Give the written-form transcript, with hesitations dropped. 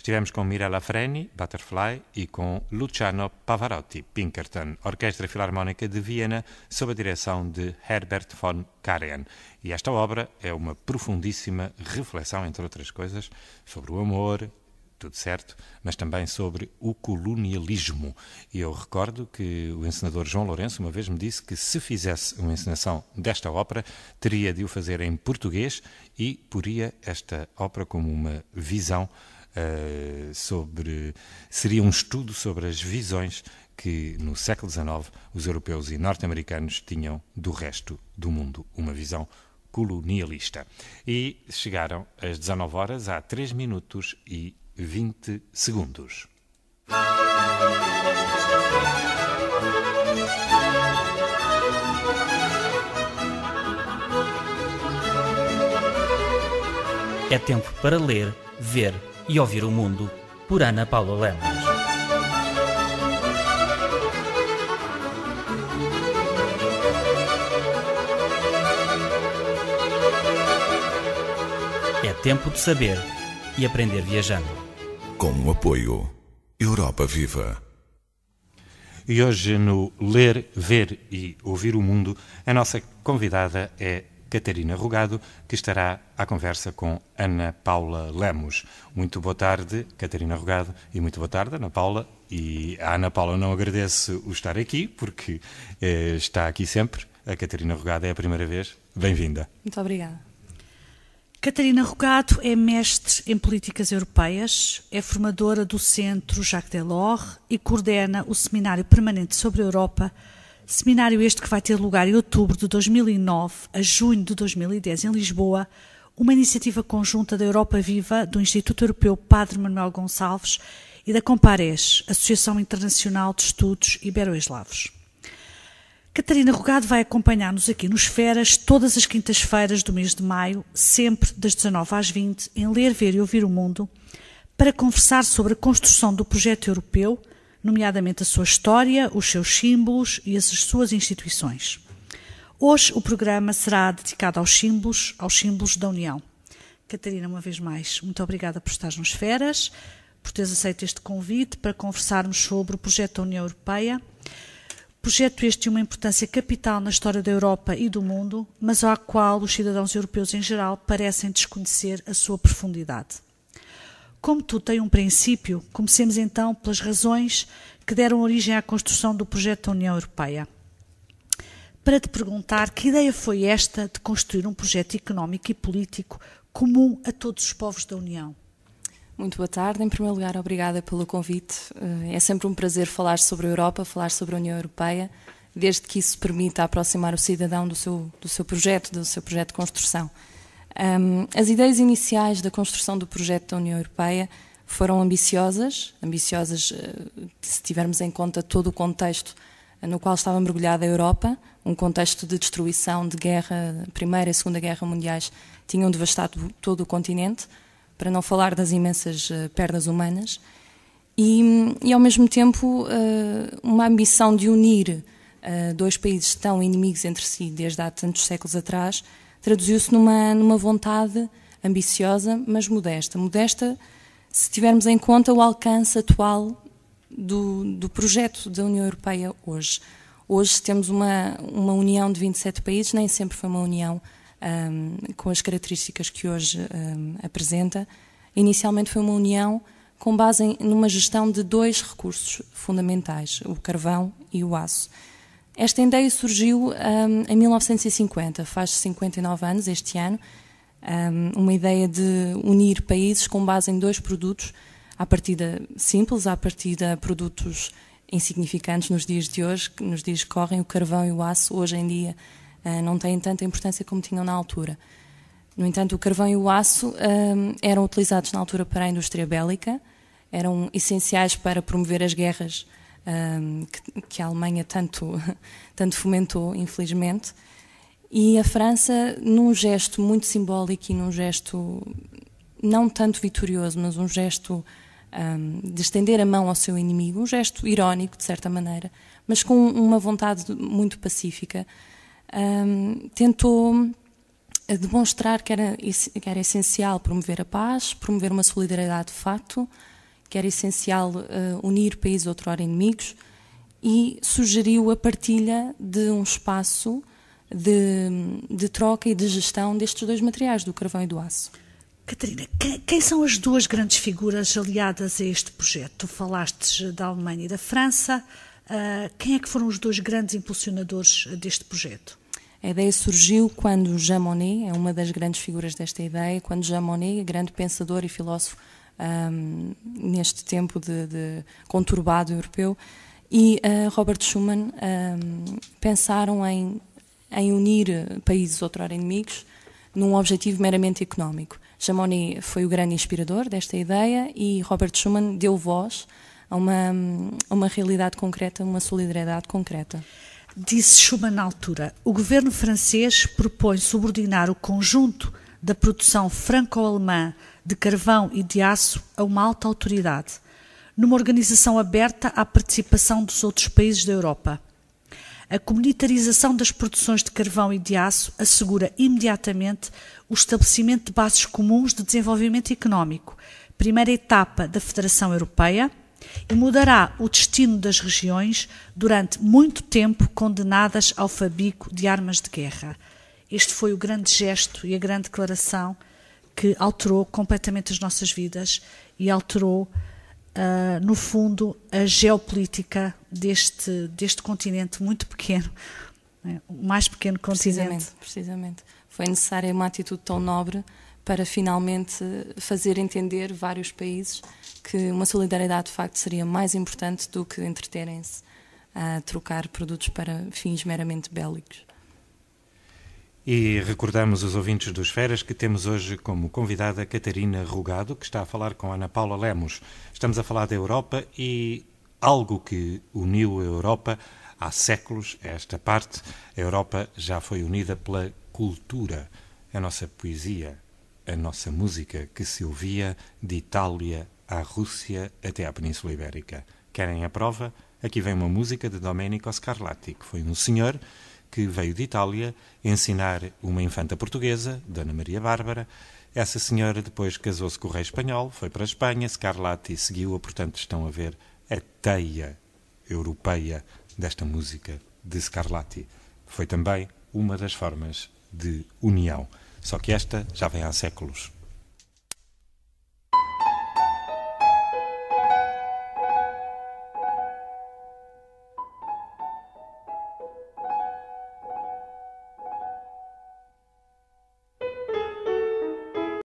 Estivemos com Mirella Freni, Butterfly, e com Luciano Pavarotti, Pinkerton, Orquestra Filarmónica de Viena, sob a direção de Herbert von Karajan. E esta obra é uma profundíssima reflexão, entre outras coisas, sobre o amor, tudo certo, mas também sobre o colonialismo. E eu recordo que o encenador João Lourenço uma vez me disse que se fizesse uma encenação desta ópera, teria de o fazer em português e poria esta ópera como uma visão seria um estudo sobre as visões que no século XIX os europeus e norte-americanos tinham do resto do mundo, uma visão colonialista. E chegaram às 19 horas, há 3 minutos e 20 segundos. É tempo para ler, ver e ouvir o mundo, por Ana Paula Lemos. É tempo de saber e aprender viajando. Com o apoio Europa Viva. E hoje no Ler, Ver e Ouvir o Mundo, a nossa convidada é Catarina Rugado, que estará à conversa com Ana Paula Lemos. Muito boa tarde, Catarina Rugado, e muito boa tarde, Ana Paula. E a Ana Paula não agradece o estar aqui, porque está aqui sempre. A Catarina Rugado é a primeira vez. Bem-vinda. Muito obrigada. Catarina Rugado é mestre em políticas europeias, é formadora do Centro Jacques Delors e coordena o Seminário Permanente sobre a Europa, seminário este que vai ter lugar em outubro de 2009 a junho de 2010 em Lisboa, uma iniciativa conjunta da Europa Viva, do Instituto Europeu Padre Manuel Gonçalves e da Compares, Associação Internacional de Estudos Ibero-Eslavos. Catarina Rugado vai acompanhar-nos aqui nos Esferas todas as quintas-feiras do mês de maio, sempre das 19 às 20, em Ler, Ver e Ouvir o Mundo, para conversar sobre a construção do projeto europeu, nomeadamente a sua história, os seus símbolos e as suas instituições. Hoje o programa será dedicado aos símbolos da União. Catarina, uma vez mais, muito obrigada por estar nos Esferas, por teres aceito este convite para conversarmos sobre o projeto da União Europeia. Projeto este de uma importância capital na história da Europa e do mundo, mas ao qual os cidadãos europeus em geral parecem desconhecer a sua profundidade. Como tudo tem um princípio, comecemos então pelas razões que deram origem à construção do projeto da União Europeia. Para te perguntar, que ideia foi esta de construir um projeto económico e político comum a todos os povos da União? Muito boa tarde. Em primeiro lugar, obrigada pelo convite. É sempre um prazer falar sobre a Europa, falar sobre a União Europeia, desde que isso permita aproximar o cidadão do seu projeto de construção. As ideias iniciais da construção do projeto da União Europeia foram ambiciosas se tivermos em conta todo o contexto no qual estava mergulhada a Europa, um contexto de destruição, de guerra, Primeira e Segunda Guerra Mundiais, tinham devastado todo o continente, para não falar das imensas perdas humanas, e ao mesmo tempo uma ambição de unir dois países tão inimigos entre si desde há tantos séculos atrás, traduziu-se numa vontade ambiciosa, mas modesta. Modesta se tivermos em conta o alcance atual do projeto da União Europeia hoje. Hoje temos uma união de 27 países, nem sempre foi uma união com as características que hoje apresenta. Inicialmente foi uma união com base numa gestão de 2 recursos fundamentais, o carvão e o aço. Esta ideia surgiu em 1950, faz 59 anos este ano, uma ideia de unir países com base em 2 produtos, à partida simples, à partida produtos insignificantes nos dias de hoje, nos dias que correm, o carvão e o aço hoje em dia não têm tanta importância como tinham na altura. No entanto, o carvão e o aço eram utilizados na altura para a indústria bélica, eram essenciais para promover as guerras que a Alemanha tanto fomentou, infelizmente. E a França, num gesto muito simbólico e num gesto não tanto vitorioso, mas um gesto de estender a mão ao seu inimigo, um gesto irónico, de certa maneira, mas com uma vontade muito pacífica, tentou a demonstrar que era essencial promover a paz, promover uma solidariedade de facto, que era essencial unir países outrora inimigos, e sugeriu a partilha de um espaço de troca e de gestão destes dois materiais, do carvão e do aço. Catarina, quem são as duas grandes figuras aliadas a este projeto? Tu falaste da Alemanha e da França. Quem é que foram os dois grandes impulsionadores deste projeto? A ideia surgiu quando Jean Monnet, é uma das grandes figuras desta ideia, quando Jean Monnet, grande pensador e filósofo neste tempo de conturbado europeu, e Robert Schuman pensaram em unir países outrora inimigos num objetivo meramente económico. Jean Monnet foi o grande inspirador desta ideia e Robert Schuman deu voz a uma realidade concreta, uma solidariedade concreta. Disse Schuman na altura: o governo francês propõe subordinar o conjunto da produção franco-alemã de carvão e de aço a uma alta autoridade, numa organização aberta à participação dos outros países da Europa. A comunitarização das produções de carvão e de aço assegura imediatamente o estabelecimento de bases comuns de desenvolvimento económico, primeira etapa da Federação Europeia, e mudará o destino das regiões durante muito tempo condenadas ao fabrico de armas de guerra. Este foi o grande gesto e a grande declaração que alterou completamente as nossas vidas e alterou, no fundo, a geopolítica deste continente muito pequeno, o mais pequeno continente. Precisamente. Foi necessária uma atitude tão nobre para finalmente fazer entender vários países que uma solidariedade de facto seria mais importante do que entreterem-se a trocar produtos para fins meramente bélicos. E recordamos os ouvintes do Esferas que temos hoje como convidada Catarina Rugado, que está a falar com Ana Paula Lemos. Estamos a falar da Europa e algo que uniu a Europa há séculos, esta parte. A Europa já foi unida pela cultura, a nossa poesia, a nossa música que se ouvia de Itália à Rússia até à Península Ibérica. Querem a prova? Aqui vem uma música de Domenico Scarlatti, que foi um senhor que veio de Itália ensinar uma infanta portuguesa, Dona Maria Bárbara. Essa senhora depois casou-se com o rei espanhol, foi para a Espanha, Scarlatti seguiu-a, portanto estão a ver a teia europeia desta música de Scarlatti. Foi também uma das formas de união, só que esta já vem há séculos.